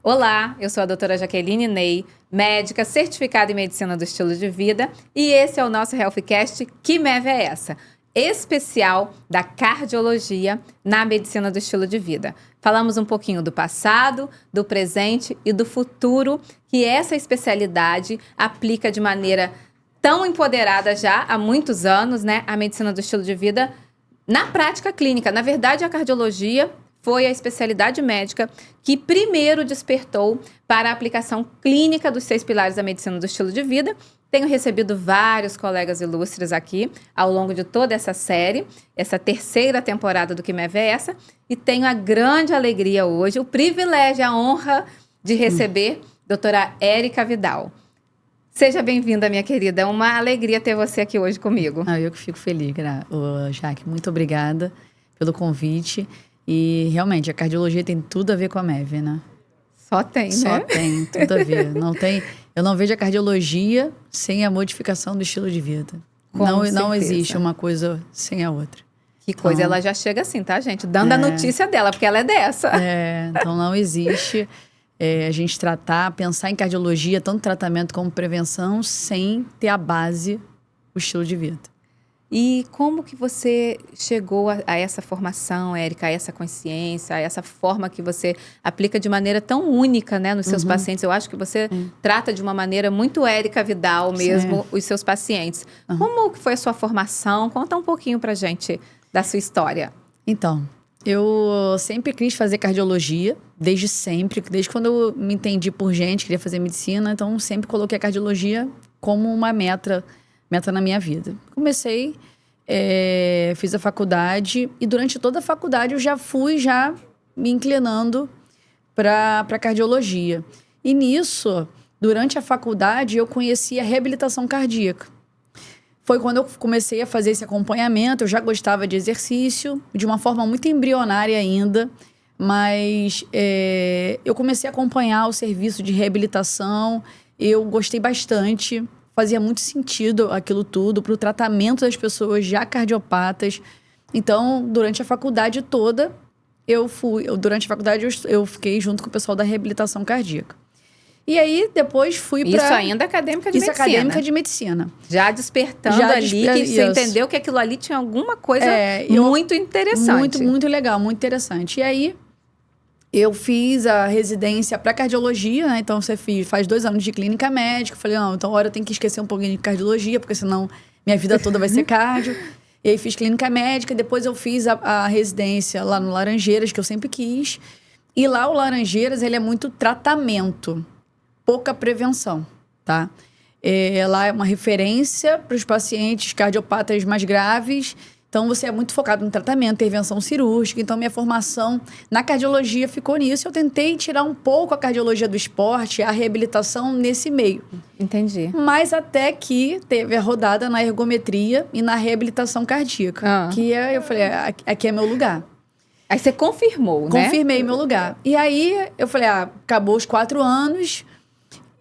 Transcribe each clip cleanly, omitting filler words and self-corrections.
Olá, eu sou a doutora Jaqueline Ney, médica certificada em Medicina do Estilo de Vida, e esse é o nosso HealthCast Que Meve é Essa? Especial da cardiologia na Medicina do Estilo de Vida. Falamos um pouquinho do passado, do presente e do futuro que essa especialidade aplica de maneira tão empoderada já há muitos anos, né, a Medicina do Estilo de Vida na prática clínica. Na verdade, a cardiologia foi a especialidade médica que primeiro despertou para a aplicação clínica dos 6 pilares da medicina do estilo de vida. Tenho recebido vários colegas ilustres aqui ao longo de toda essa série, essa terceira temporada do Que Meve é Essa, e tenho a grande alegria hoje, o privilégio, a honra de receber doutora Érica Vidal. Seja bem-vinda, minha querida. É uma alegria ter você aqui hoje comigo. Eu que fico feliz, Jaque. Muito obrigada pelo convite. E, realmente, a cardiologia tem tudo a ver com a MEV, né? Só tem, né? Só tem, tudo a ver. Eu não vejo a cardiologia sem a modificação do estilo de vida. Não existe uma coisa sem a outra. Que coisa, ela já chega assim, tá, gente? Dando a notícia dela, porque ela é dessa. Então não existe a gente pensar em cardiologia, tanto tratamento como prevenção, sem ter a base, o estilo de vida. E como que você chegou a essa formação, Érica, a essa consciência, a essa forma que você aplica de maneira tão única, né, nos seus pacientes? Eu acho que você trata de uma maneira muito Érica Vidal mesmo, os seus pacientes. Como que foi a sua formação? Conta um pouquinho pra gente da sua história. Então, eu sempre quis fazer cardiologia, desde sempre. Desde quando eu me entendi por gente, queria fazer medicina. Então, sempre coloquei a cardiologia como uma meta na minha vida. Comecei, fiz a faculdade e durante toda a faculdade eu já fui me inclinando para cardiologia. E nisso, durante a faculdade, eu conheci a reabilitação cardíaca. Foi quando eu comecei a fazer esse acompanhamento. Eu já gostava de exercício, de uma forma muito embrionária ainda, mas eu comecei a acompanhar o serviço de reabilitação. Eu gostei bastante. Fazia muito sentido aquilo tudo para o tratamento das pessoas já cardiopatas. Então, durante a faculdade toda, eu fiquei junto com o pessoal da reabilitação cardíaca. E aí, depois fui para... Isso ainda acadêmica de medicina. Isso acadêmica de medicina. Já despertando que você entendeu que aquilo ali tinha alguma coisa muito interessante. Muito, muito legal, muito interessante. E aí, eu fiz a residência para cardiologia, né? Então, faz 2 anos de clínica médica. Falei, não, então agora eu tenho que esquecer um pouquinho de cardiologia, porque senão minha vida toda vai ser cardio. E aí, fiz clínica médica. Depois, eu fiz a residência lá no Laranjeiras, que eu sempre quis. E lá, o Laranjeiras, ele é muito tratamento, pouca prevenção, tá? Lá é uma referência para os pacientes cardiopatas mais graves. Então, você é muito focado no tratamento, intervenção cirúrgica. Então, minha formação na cardiologia ficou nisso. Eu tentei tirar um pouco a cardiologia do esporte, a reabilitação nesse meio. Entendi. Mas até que teve a rodada na ergometria e na reabilitação cardíaca. Que eu falei, aqui é meu lugar. Aí você confirmou, né? Confirmei meu lugar. E aí, eu falei, acabou os 4 anos.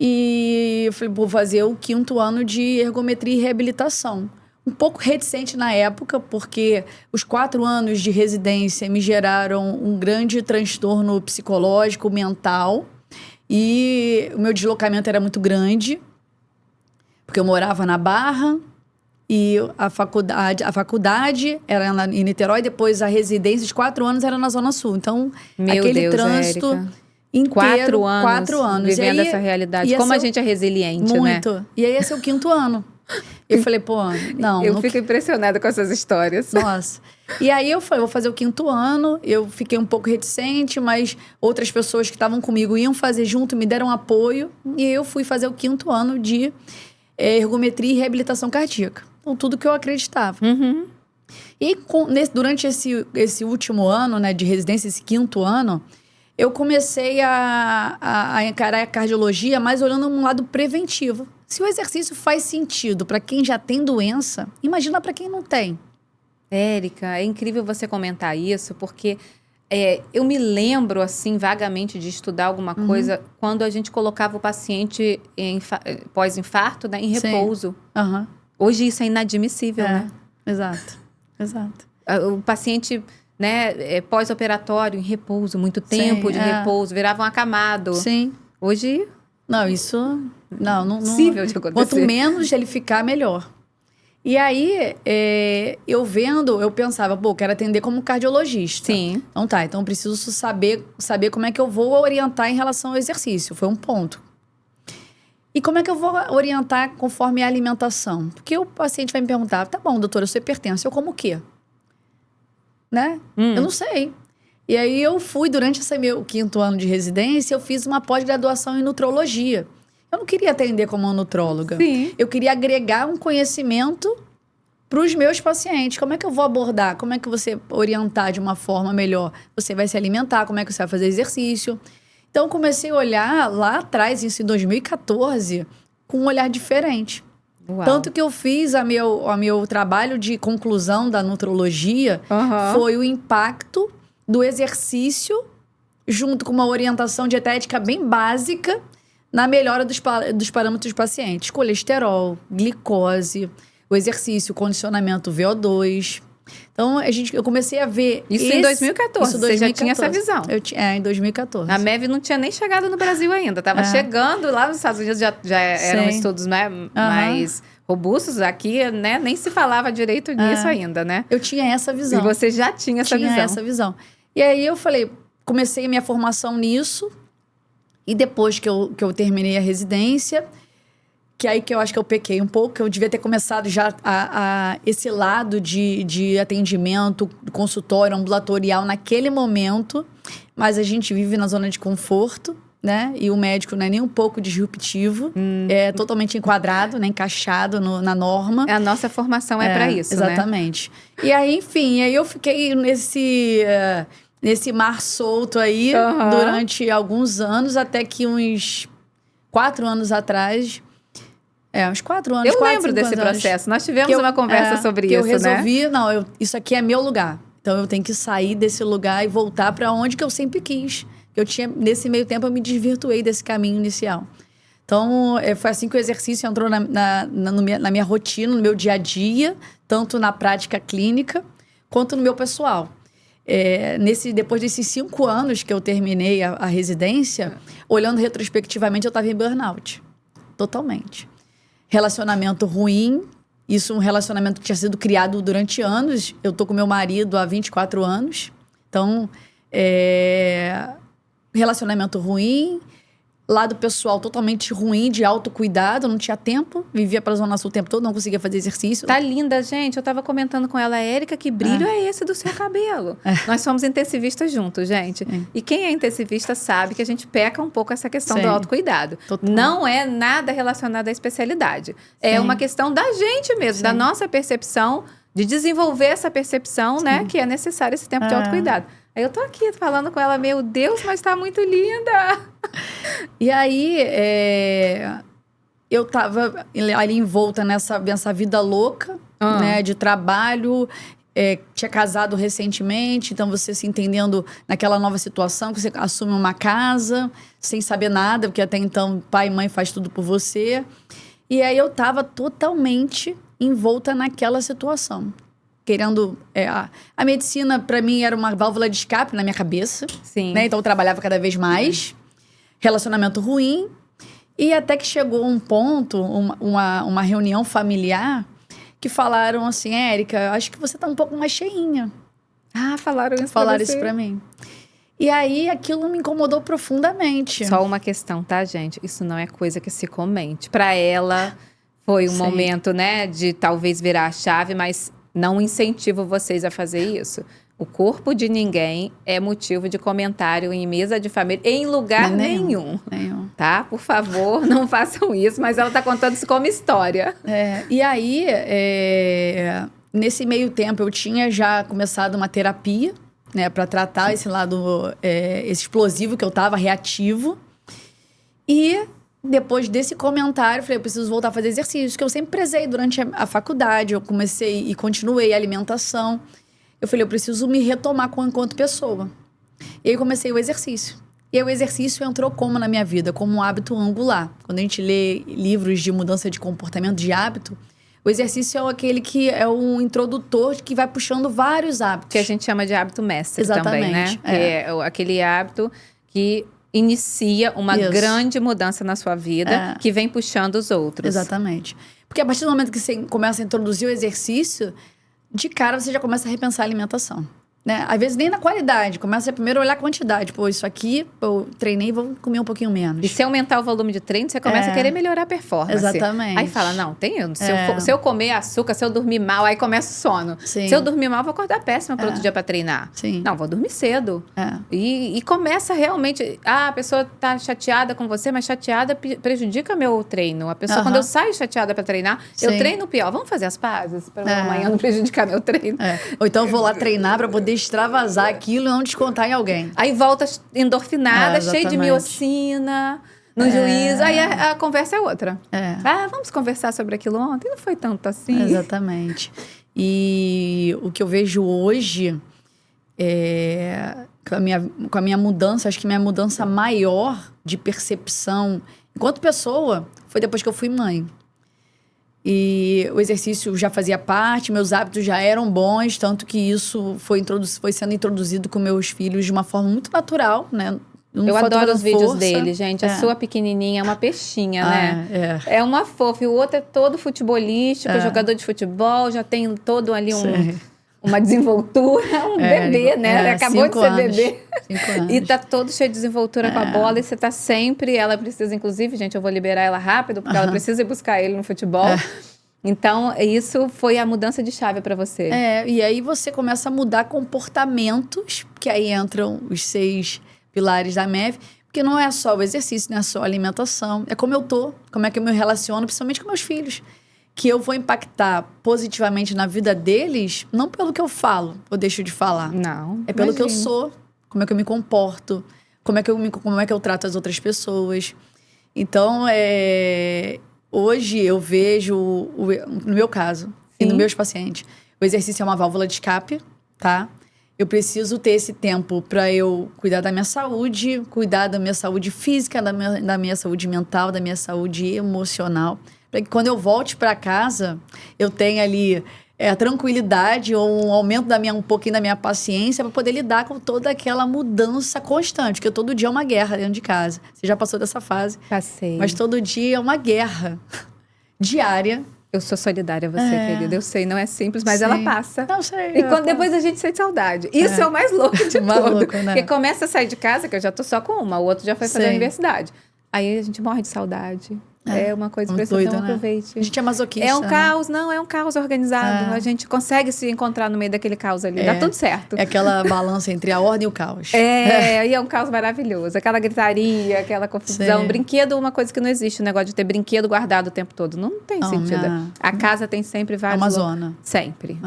E eu falei, vou fazer o 5º ano de ergometria e reabilitação. Um pouco reticente na época, porque os 4 anos de residência me geraram um grande transtorno psicológico, mental. E o meu deslocamento era muito grande, porque eu morava na Barra e a faculdade era em Niterói, depois a residência, os 4 anos era na Zona Sul. Então, aquele trânsito inteiro, 4 anos. Vivendo essa realidade. Como a gente é resiliente, muito, né? Muito. E aí, esse é o 5º ano. Eu falei, não... Eu fico impressionada com essas histórias. Nossa. E aí, eu falei, vou fazer o 5º ano. Eu fiquei um pouco reticente, mas outras pessoas que estavam comigo iam fazer junto, me deram apoio. E eu fui fazer o 5º ano de ergometria e reabilitação cardíaca. Então, tudo que eu acreditava. E durante esse último ano, né, de residência, esse 5º ano, eu comecei a encarar a cardiologia mais olhando um lado preventivo. Se o exercício faz sentido para quem já tem doença, imagina para quem não tem. Érica, é incrível você comentar isso, porque Eu me lembro, assim, vagamente de estudar alguma coisa quando a gente colocava o paciente pós-infarto, né, em Sim. repouso. Aham. Hoje isso é inadmissível, né? Exato. O paciente, né, pós-operatório, em repouso, muito tempo de repouso, virava um acamado. Sim. Hoje, Não, isso... Não possível de acontecer. Quanto menos ele ficar, melhor. E aí, eu pensava, quero atender como cardiologista. Sim. Então tá, então eu preciso saber como é que eu vou orientar em relação ao exercício. Foi um ponto. E como é que eu vou orientar conforme a alimentação? Porque o paciente vai me perguntar, tá bom, doutora, eu sou hipertenso, eu como o quê? Né? Eu não sei. E aí eu fui, durante esse meu 5º ano de residência, eu fiz uma pós-graduação em nutrologia. Eu não queria atender como nutróloga. Sim. Eu queria agregar um conhecimento para os meus pacientes. Como é que eu vou abordar? Como é que você orientar de uma forma melhor? Você vai se alimentar? Como é que você vai fazer exercício? Então, eu comecei a olhar lá atrás, isso em 2014, com um olhar diferente. Uau. Tanto que eu fiz a meu trabalho de conclusão da nutrologia foi o impacto do exercício junto com uma orientação dietética bem básica na melhora dos parâmetros dos pacientes. Colesterol, glicose, o exercício, o condicionamento VO2. Então, eu comecei a ver... Isso em 2014, você já tinha essa visão. Em 2014. A MEV não tinha nem chegado no Brasil ainda. Estava chegando lá nos Estados Unidos, já eram estudos, né, mais robustos. Aqui, né, nem se falava direito nisso ainda, né? Eu tinha essa visão. E você já tinha essa visão. E aí eu falei, comecei a minha formação nisso. E depois que eu terminei a residência, que aí que eu acho que eu pequei um pouco, que eu devia ter começado já esse lado de atendimento, consultório, ambulatorial naquele momento. Mas a gente vive na zona de conforto, né? E o médico não é nem um pouco disruptivo. É totalmente enquadrado, né? Encaixado na norma. A nossa formação é para isso, exatamente. Né? E aí, enfim, aí eu fiquei nesse mar solto aí durante alguns anos, até que uns 4 anos atrás... uns 4 anos. Eu lembro desse processo. Nós tivemos uma conversa sobre isso, eu resolvi, né? Isso aqui é meu lugar. Então, eu tenho que sair desse lugar e voltar para onde que eu sempre quis. Nesse meio tempo, eu me desvirtuei desse caminho inicial. Então, foi assim que o exercício entrou na minha rotina, no meu dia a dia, tanto na prática clínica, quanto no meu pessoal. Depois desses 5 anos que eu terminei a residência, olhando retrospectivamente, eu estava em burnout. Totalmente. Relacionamento ruim, isso um relacionamento que tinha sido criado durante anos. Eu tô com meu marido há 24 anos. Então, relacionamento ruim, lado pessoal totalmente ruim, de autocuidado, não tinha tempo, vivia pra Zona Sul o tempo todo, não conseguia fazer exercício. Tá linda, gente. Eu tava comentando com ela, Érica, que brilho é esse do seu cabelo? Nós somos intensivistas juntos, gente. E quem é intensivista sabe que a gente peca um pouco essa questão do autocuidado. Total. Não é nada relacionado à especialidade. É uma questão da gente mesmo, da nossa percepção, de desenvolver essa percepção, né, que é necessário esse tempo de autocuidado. Aí eu tô aqui falando com ela, meu Deus, mas tá muito linda! E aí, eu tava ali envolta nessa vida louca, né, de trabalho, tinha casado recentemente, então você se entendendo naquela nova situação, que você assume uma casa, sem saber nada, porque até então pai e mãe faz tudo por você. E aí eu tava totalmente envolta naquela situação. Querendo... a medicina, para mim, era uma válvula de escape na minha cabeça. Sim. Né? Então, eu trabalhava cada vez mais. Relacionamento ruim. E até que chegou um ponto, uma reunião familiar, que falaram assim, Érica, acho que você tá um pouco mais cheinha. Falaram isso Falaram isso pra mim. E aí, aquilo me incomodou profundamente. Só uma questão, tá, gente? Isso não é coisa que se comente. Pra ela, foi um momento, né, de talvez virar a chave, mas... Não incentivo vocês a fazer isso. O corpo de ninguém é motivo de comentário em mesa de família, em lugar nenhum. Tá? Por favor, não façam isso. Mas ela tá contando isso como história. E aí, nesse meio tempo, eu tinha já começado uma terapia, né? Pra tratar esse lado esse explosivo que eu tava, reativo. E... Depois desse comentário, eu falei, eu preciso voltar a fazer exercícios, que eu sempre prezei durante a faculdade. Eu comecei e continuei a alimentação. Eu falei, eu preciso me retomar enquanto pessoa. E aí comecei o exercício. E aí o exercício entrou como na minha vida? Como um hábito angular. Quando a gente lê livros de mudança de comportamento, de hábito, o exercício é aquele que é um introdutor que vai puxando vários hábitos. Que a gente chama de hábito mestre também, né? Exatamente. Que é aquele hábito que inicia uma Isso. grande mudança na sua vida, que vem puxando os outros. Exatamente. Porque a partir do momento que você começa a introduzir o exercício, de cara você já começa a repensar a alimentação. Né? Às vezes nem na qualidade, começa a primeiro olhar a quantidade. Pô, isso aqui, eu treinei, vou comer um pouquinho menos. E se aumentar o volume de treino, você começa a querer melhorar a performance. Exatamente. Aí fala, não, se eu comer açúcar, se eu dormir mal, aí começa o sono. Sim. Se eu dormir mal, vou acordar péssima para outro dia para treinar. Sim. Não, vou dormir cedo. E começa realmente... a pessoa tá chateada com você, mas chateada prejudica meu treino. A pessoa, quando eu saio chateada para treinar, eu treino pior. Vamos fazer as pazes para amanhã não prejudicar meu treino. Ou então eu vou lá treinar para poder extravasar aquilo e não descontar em alguém. Aí volta endorfinada, cheia de miocina no juízo. Aí a conversa é outra. Vamos conversar sobre aquilo ontem? Não foi tanto assim. Exatamente. E o que eu vejo hoje com a minha mudança, acho que minha mudança maior de percepção enquanto pessoa foi depois que eu fui mãe. E o exercício já fazia parte, meus hábitos já eram bons, tanto que isso foi sendo introduzido com meus filhos de uma forma muito natural, né? Eu adoro os vídeos dele, gente. A sua pequenininha é uma peixinha, né? É uma fofa. E o outro é todo futebolístico, jogador de futebol, já tem todo ali uma desenvoltura, bebê, né? Acabou de ser bebê. 5 anos. E tá todo cheio de desenvoltura com a bola. E você tá sempre... Ela precisa, inclusive, gente, eu vou liberar ela rápido, porque ela precisa ir buscar ele no futebol. Então, isso foi a mudança de chave para você. E aí você começa a mudar comportamentos, que aí entram os 6 pilares da MEV, porque não é só o exercício, não é só a alimentação. É como eu tô, como é que eu me relaciono, principalmente com meus filhos. Que eu vou impactar positivamente na vida deles, não pelo que eu falo ou deixo de falar. Não. É pelo que eu sou, como é que eu me comporto, como é que eu trato as outras pessoas. Então, hoje eu vejo, no meu caso, e nos meus pacientes, o exercício é uma válvula de escape, tá? Eu preciso ter esse tempo para eu cuidar da minha saúde física, da minha saúde mental, da minha saúde emocional. Para que quando eu volte para casa, eu tenha ali a tranquilidade ou um aumento um pouquinho da minha paciência para poder lidar com toda aquela mudança constante, porque todo dia é uma guerra dentro de casa. Você já passou dessa fase? Passei. Mas todo dia é uma guerra diária. Eu sou solidária a você, querida. Eu sei, não é simples, mas ela passa. Não sei. E depois a gente sente saudade. Isso é o mais louco de Maluco, tudo. né? Porque começa a sair de casa, que eu já tô só com uma, o outro já foi fazer a universidade. Aí a gente morre de saudade. É uma coisa impressionante, não aproveite. A gente é masoquista. É um caos, não, é um caos organizado. A gente consegue se encontrar no meio daquele caos ali. Dá tudo certo. É aquela balança entre a ordem e o caos. E é um caos maravilhoso. Aquela gritaria, aquela confusão. Sim. Brinquedo é uma coisa que não existe. O negócio de ter brinquedo guardado o tempo todo. Não tem sentido. A casa tem sempre vários... Amazona. Sempre.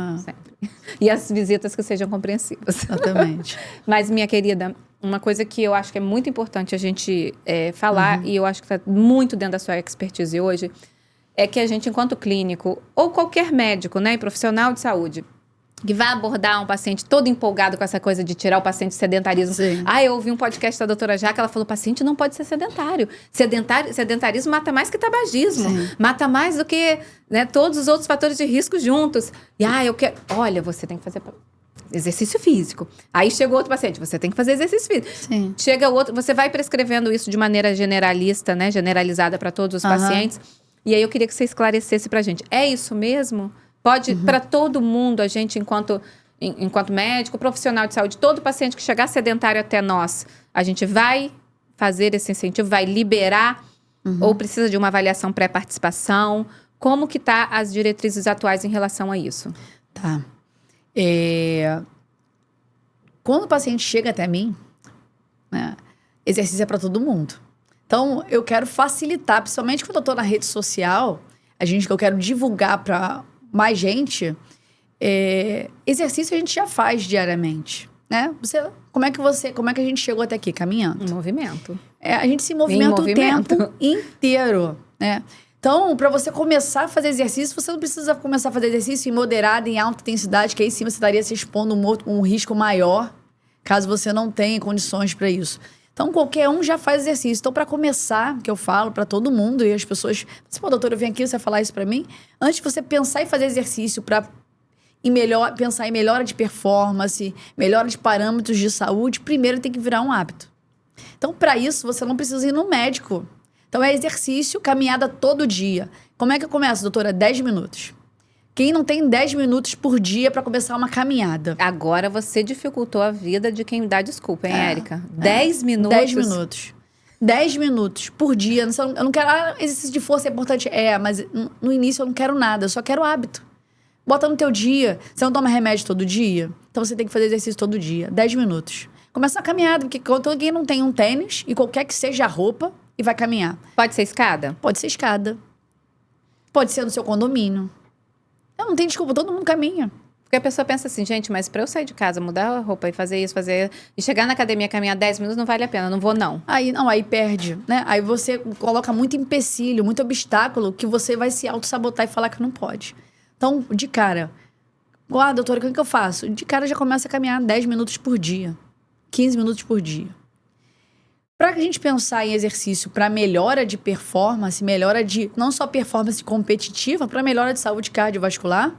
E as visitas que sejam compreensivas. Exatamente. Mas, minha querida... Uma coisa que eu acho que é muito importante a gente falar, e eu acho que está muito dentro da sua expertise hoje, é que a gente, enquanto clínico, ou qualquer médico, né, profissional de saúde, que vai abordar um paciente todo empolgado com essa coisa de tirar o paciente do sedentarismo. Sim. Eu ouvi um podcast da doutora Jaque, ela falou, o paciente não pode ser sedentário. Sedentarismo mata mais que tabagismo. Sim. Mata mais do que, né, todos os outros fatores de risco juntos. E, eu quero... Olha, você tem que fazer... exercício físico. Aí chega outro paciente, você tem que fazer exercício físico. Sim. Chega outro, você vai prescrevendo isso de maneira generalista, né? Generalizada para todos os pacientes. E aí eu queria que você esclarecesse pra gente. É isso mesmo? Pode, para todo mundo, a gente, enquanto médico, profissional de saúde, todo paciente que chegar sedentário até nós, a gente vai fazer esse incentivo, vai liberar, ou precisa de uma avaliação pré-participação? Como que tá as diretrizes atuais em relação a isso? Tá. Quando o paciente chega até mim, né, exercício é para todo mundo. Então, eu quero facilitar, principalmente quando eu estou na rede social, que eu quero divulgar para mais gente, exercício a gente já faz diariamente, né? Como é que a gente chegou até aqui? Caminhando. Um movimento. A gente se movimenta o tempo inteiro, né? Então, para você começar a fazer exercício, você não precisa começar a fazer exercício em moderada, em alta intensidade, que aí sim você estaria se expondo a um risco maior caso você não tenha condições para isso. Então, qualquer um já faz exercício. Então, para começar, que eu falo para todo mundo, e as pessoas... Pô, doutora, eu venho aqui, você vai falar isso para mim? Antes de você pensar em fazer exercício para pensar em melhora de performance, melhora de parâmetros de saúde, primeiro tem que virar um hábito. Então, para isso, você não precisa ir no médico. Então, é exercício, caminhada todo dia. Como é que eu começo, doutora? 10 minutos. Quem não tem 10 minutos por dia para começar uma caminhada? Agora você dificultou a vida de quem dá desculpa, hein, Érica? 10 minutos? 10 minutos. 10 minutos por dia. Eu não quero... exercício de força é importante. Mas no início eu não quero nada. Eu só quero hábito. Bota no teu dia. Você não toma remédio todo dia? Então você tem que fazer exercício todo dia. 10 minutos. Começa uma caminhada. Porque quem não tem um tênis, e qualquer que seja a roupa, e vai caminhar. Pode ser escada? Pode ser escada. Pode ser no seu condomínio. Não tem desculpa, todo mundo caminha. Porque a pessoa pensa assim, gente, mas pra eu sair de casa, mudar a roupa e fazer isso, e chegar na academia, caminhar 10 minutos, não vale a pena, não vou não. Aí perde, né? Aí você coloca muito empecilho, muito obstáculo, que você vai se auto-sabotar e falar que não pode. Então, de cara, doutora, o que eu faço? De cara já começa a caminhar 10 minutos por dia, 15 minutos por dia. Para a gente pensar em exercício para melhora de performance, melhora de não só performance competitiva, para melhora de saúde cardiovascular,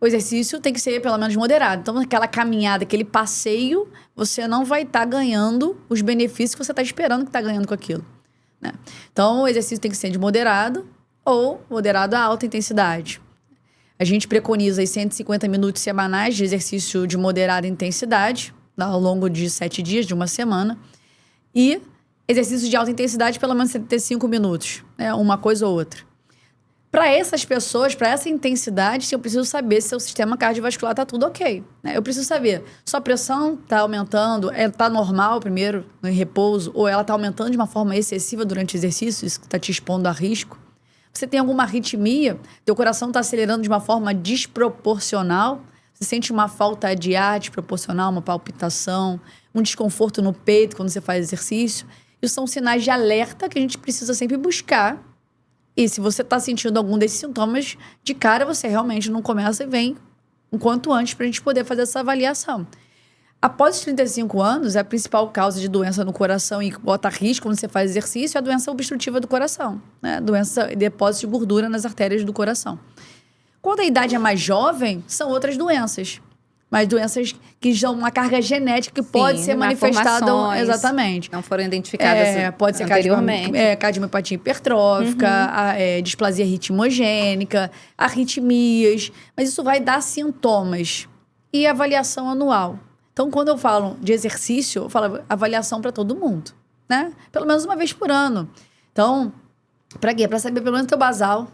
o exercício tem que ser pelo menos moderado. Então, aquela caminhada, aquele passeio, você não vai estar ganhando os benefícios que você está esperando que está ganhando com aquilo, né? Então, o exercício tem que ser de moderado ou moderado a alta intensidade. A gente preconiza aí 150 minutos semanais de exercício de moderada intensidade, ao longo de 7 dias, de uma semana, e exercício de alta intensidade, pelo menos 75 minutos, né? Uma coisa ou outra. Para essas pessoas, para essa intensidade, eu preciso saber se o sistema cardiovascular está tudo ok, né? Eu preciso saber, sua pressão está aumentando, está normal primeiro, no repouso, ou ela está aumentando de uma forma excessiva durante o exercício, isso está te expondo a risco. Você tem alguma arritmia, teu coração está acelerando de uma forma desproporcional, você sente uma falta de ar desproporcional, uma palpitação, um desconforto no peito quando você faz exercício. Isso são sinais de alerta que a gente precisa sempre buscar. E se você está sentindo algum desses sintomas, de cara você realmente não começa e vem o quanto antes para a gente poder fazer essa avaliação. Após os 35 anos, a principal causa de doença no coração e que bota risco quando você faz exercício é a doença obstrutiva do coração, né? Doença de depósito de gordura nas artérias do coração. Quando a idade é mais jovem, são outras doenças. Mas doenças que dão uma carga genética que pode ser manifestada... Exatamente. Não foram identificadas pode ser anteriormente. Cardiomepatia hipertrófica, displasia ritmogênica, arritmias. Mas isso vai dar sintomas. E avaliação anual. Então, quando eu falo de exercício, eu falo avaliação para todo mundo, né? Pelo menos uma vez por ano. Então, para quê? Para saber pelo menos o teu basal.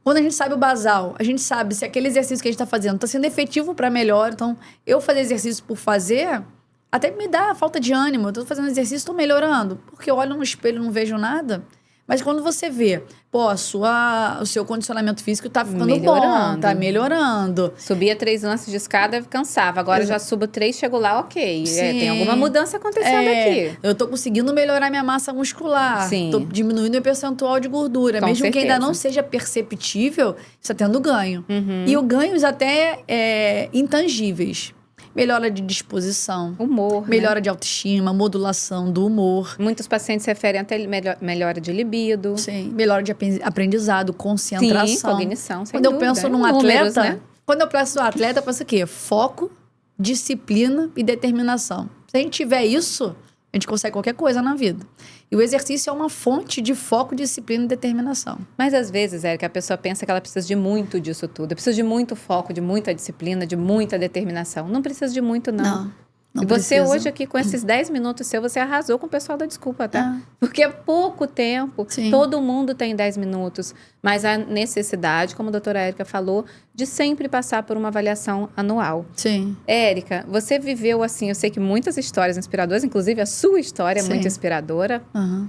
Quando a gente sabe o basal, a gente sabe se aquele exercício que a gente está fazendo está sendo efetivo para melhor. Então, eu fazer exercício por fazer, até me dá falta de ânimo. Eu estou fazendo exercício, estou melhorando. Porque eu olho no espelho e não vejo nada. Mas quando você vê, o seu condicionamento físico tá ficando bom, tá melhorando. Subia 3 lances de escada, cansava. Agora já subo 3, chego lá, ok. Tem alguma mudança acontecendo aqui. Eu tô conseguindo melhorar minha massa muscular. Sim. Tô diminuindo meu percentual de gordura. Com Mesmo certeza. que ainda não seja perceptível, está tendo ganho. E o ganhos até intangíveis. Melhora de disposição. Humor, melhora de autoestima, modulação do humor. Muitos pacientes referem até melhora de libido. Sim, melhora de aprendizado, concentração. Sim, cognição, sem Quando dúvida. eu penso num Números, atleta, né? Quando eu penso num atleta, eu penso o quê? Foco, disciplina e determinação. Se a gente tiver isso, a gente consegue qualquer coisa na vida. E o exercício é uma fonte de foco, disciplina e determinação. Mas às vezes, Érica, a pessoa pensa que ela precisa de muito disso tudo. Eu preciso de muito foco, de muita disciplina, de muita determinação. Não precisa de muito, não. Não E você precisa. hoje aqui, com esses 10 minutos seus, você arrasou com o pessoal da desculpa, tá? Porque é pouco tempo. Sim. Todo mundo tem 10 minutos. Mas a necessidade, como a doutora Érica falou, de sempre passar por uma avaliação anual. Sim. Érica, você viveu assim, eu sei que muitas histórias inspiradoras, inclusive a sua história é muito inspiradora.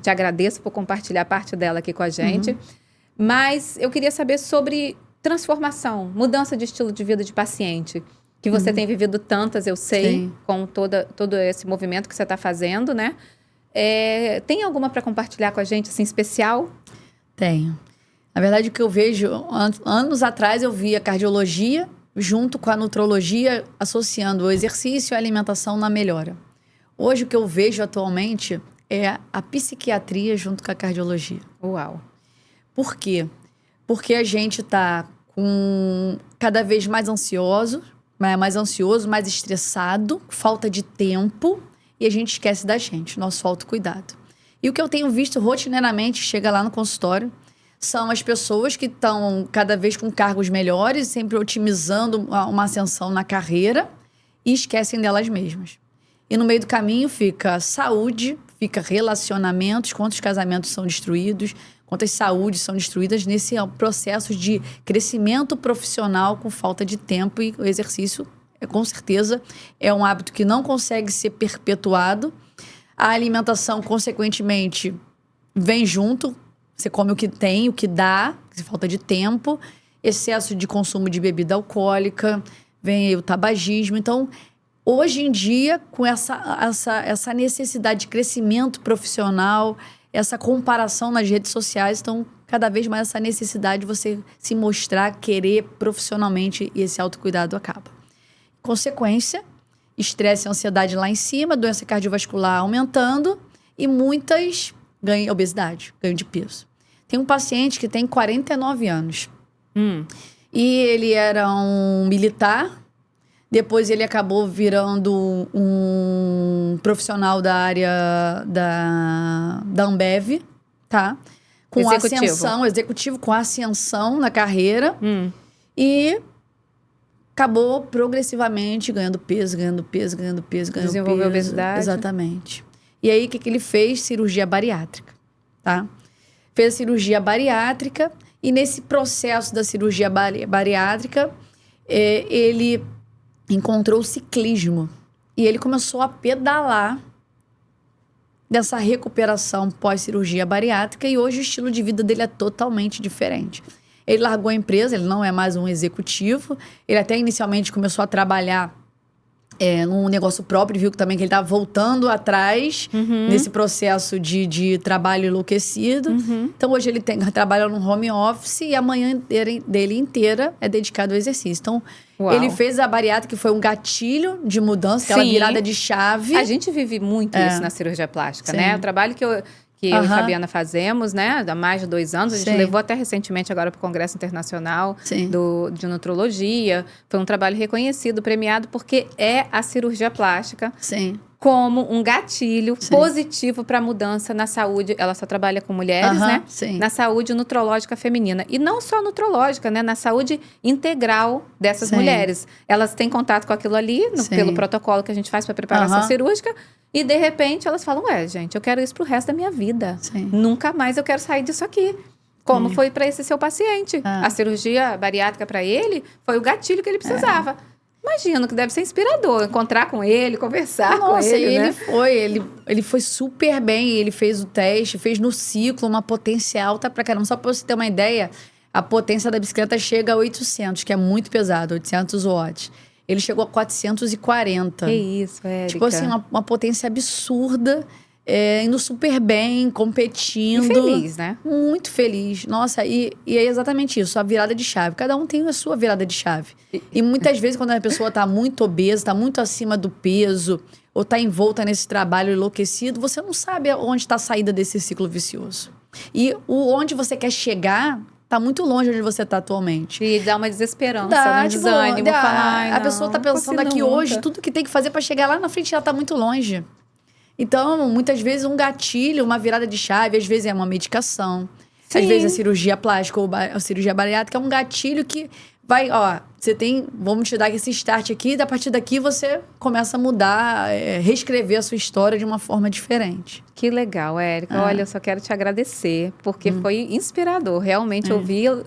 Te agradeço por compartilhar parte dela aqui com a gente. Mas eu queria saber sobre transformação, mudança de estilo de vida de paciente. Que você tem vivido tantas, eu sei, com todo esse movimento que você está fazendo, né? Tem alguma para compartilhar com a gente, assim, especial? Tenho. Na verdade, o que eu vejo... Anos atrás, eu via cardiologia junto com a nutrologia, associando o exercício e a alimentação na melhora. Hoje, o que eu vejo atualmente é a psiquiatria junto com a cardiologia. Uau! Por quê? Porque a gente está cada vez mais ansioso, mais estressado, falta de tempo, e a gente esquece da gente, nosso autocuidado. E o que eu tenho visto rotineiramente, chega lá no consultório, são as pessoas que estão cada vez com cargos melhores, sempre otimizando uma ascensão na carreira e esquecem delas mesmas. E no meio do caminho fica saúde, fica relacionamentos, quantos casamentos são destruídos, quantas saúdes são destruídas nesse processo de crescimento profissional com falta de tempo, e o exercício, com certeza, é um hábito que não consegue ser perpetuado. A alimentação, consequentemente, vem junto. Você come o que tem, o que dá, falta de tempo. Excesso de consumo de bebida alcoólica, vem aí o tabagismo. Então, hoje em dia, com essa necessidade de crescimento profissional, essa comparação nas redes sociais, então, cada vez mais essa necessidade de você se mostrar, querer profissionalmente, e esse autocuidado acaba. Consequência, estresse e ansiedade lá em cima, doença cardiovascular aumentando e muitas ganham obesidade, ganham de peso. Tem um paciente que tem 49 anos. E ele era um militar, depois ele acabou virando um profissional da área da Ambev, tá? Com executivo com ascensão na carreira. E acabou progressivamente ganhando peso. Desenvolveu obesidade. Exatamente. E aí, o que ele fez? Cirurgia bariátrica, tá? Fez a cirurgia bariátrica e nesse processo da cirurgia bariátrica, ele encontrou o ciclismo. E ele começou a pedalar dessa recuperação pós-cirurgia bariátrica e hoje o estilo de vida dele é totalmente diferente. Ele largou a empresa, ele não é mais um executivo. Ele até inicialmente começou a trabalhar num negócio próprio, viu que também que ele estava voltando atrás nesse processo de trabalho enlouquecido. Então, hoje ele trabalha no home office e a manhã dele inteira é dedicada ao exercício. Então, ele fez a bariátrica, que foi um gatilho de mudança, aquela virada de chave. A gente vive muito isso na cirurgia plástica, né? O trabalho que eu e a Fabiana fazemos, né? Há mais de 2 anos. A gente levou até recentemente agora para o Congresso Internacional de Nutrologia. Foi um trabalho reconhecido, premiado, porque é a cirurgia plástica como um gatilho positivo para a mudança na saúde. Ela só trabalha com mulheres, né? Na saúde nutrológica feminina. E não só nutrológica, né? Na saúde integral dessas mulheres. Elas têm contato com aquilo ali, pelo protocolo que a gente faz para preparação cirúrgica. E, de repente, elas falam, gente, eu quero isso pro resto da minha vida. Nunca mais eu quero sair disso aqui. Como foi para esse seu paciente. A cirurgia bariátrica para ele foi o gatilho que ele precisava. Imagino que deve ser inspirador encontrar com ele, conversar com ele, né? Ele foi super bem, ele fez o teste, fez no ciclo uma potência alta pra caramba. Só pra você ter uma ideia, a potência da bicicleta chega a 800, que é muito pesado, 800 watts. Ele chegou a 440. Que isso, Érica. Tipo assim, uma potência absurda, indo super bem, competindo. E feliz, né? Muito feliz. Nossa, e é exatamente isso, a virada de chave. Cada um tem a sua virada de chave. E muitas vezes, quando a pessoa tá muito obesa, tá muito acima do peso, ou tá envolta nesse trabalho enlouquecido, você não sabe onde está a saída desse ciclo vicioso. E onde você quer chegar tá muito longe de onde você tá atualmente. E dá uma desesperança, um desânimo. A pessoa tá pensando aqui hoje, tudo que tem que fazer para chegar lá na frente, ela tá muito longe. Então, muitas vezes, um gatilho, uma virada de chave, às vezes é uma medicação. Às vezes a cirurgia plástica ou a cirurgia bariátrica é um gatilho que vai, vamos te dar esse start aqui, e a partir daqui você começa a mudar, reescrever a sua história de uma forma diferente. Que legal, Érica. Olha, eu só quero te agradecer, porque foi inspirador. Realmente,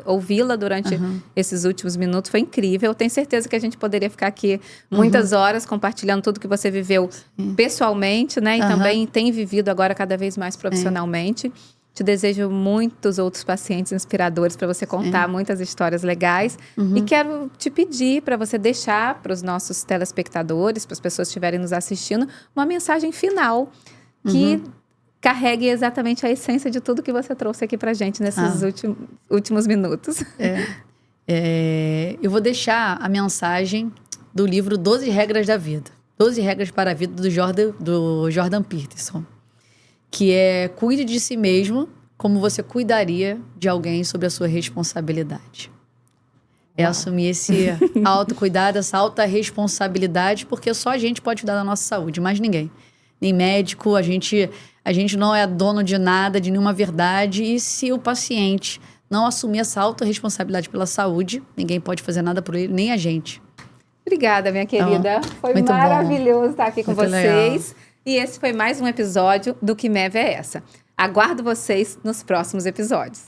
ouvi-la durante esses últimos minutos foi incrível. Eu tenho certeza que a gente poderia ficar aqui muitas horas compartilhando tudo que você viveu pessoalmente, né? E também tem vivido agora cada vez mais profissionalmente. Te desejo muitos outros pacientes inspiradores para você contar muitas histórias legais. E quero te pedir para você deixar para os nossos telespectadores, para as pessoas que estiverem nos assistindo, uma mensagem final que carregue exatamente a essência de tudo que você trouxe aqui para a gente nesses últimos minutos. Eu vou deixar a mensagem do livro 12 Regras da Vida. 12 Regras para a Vida do Jordan Peterson. Que é: cuide de si mesmo como você cuidaria de alguém sob a sua responsabilidade. É assumir esse autocuidado, essa alta responsabilidade, porque só a gente pode cuidar da nossa saúde, mais ninguém. Nem médico, a gente não é dono de nada, de nenhuma verdade. E se o paciente não assumir essa alta responsabilidade pela saúde, ninguém pode fazer nada por ele, nem a gente. Obrigada, minha querida. Foi muito maravilhoso estar aqui com Muito vocês. E esse foi mais um episódio do Que Meve é Essa. Aguardo vocês nos próximos episódios.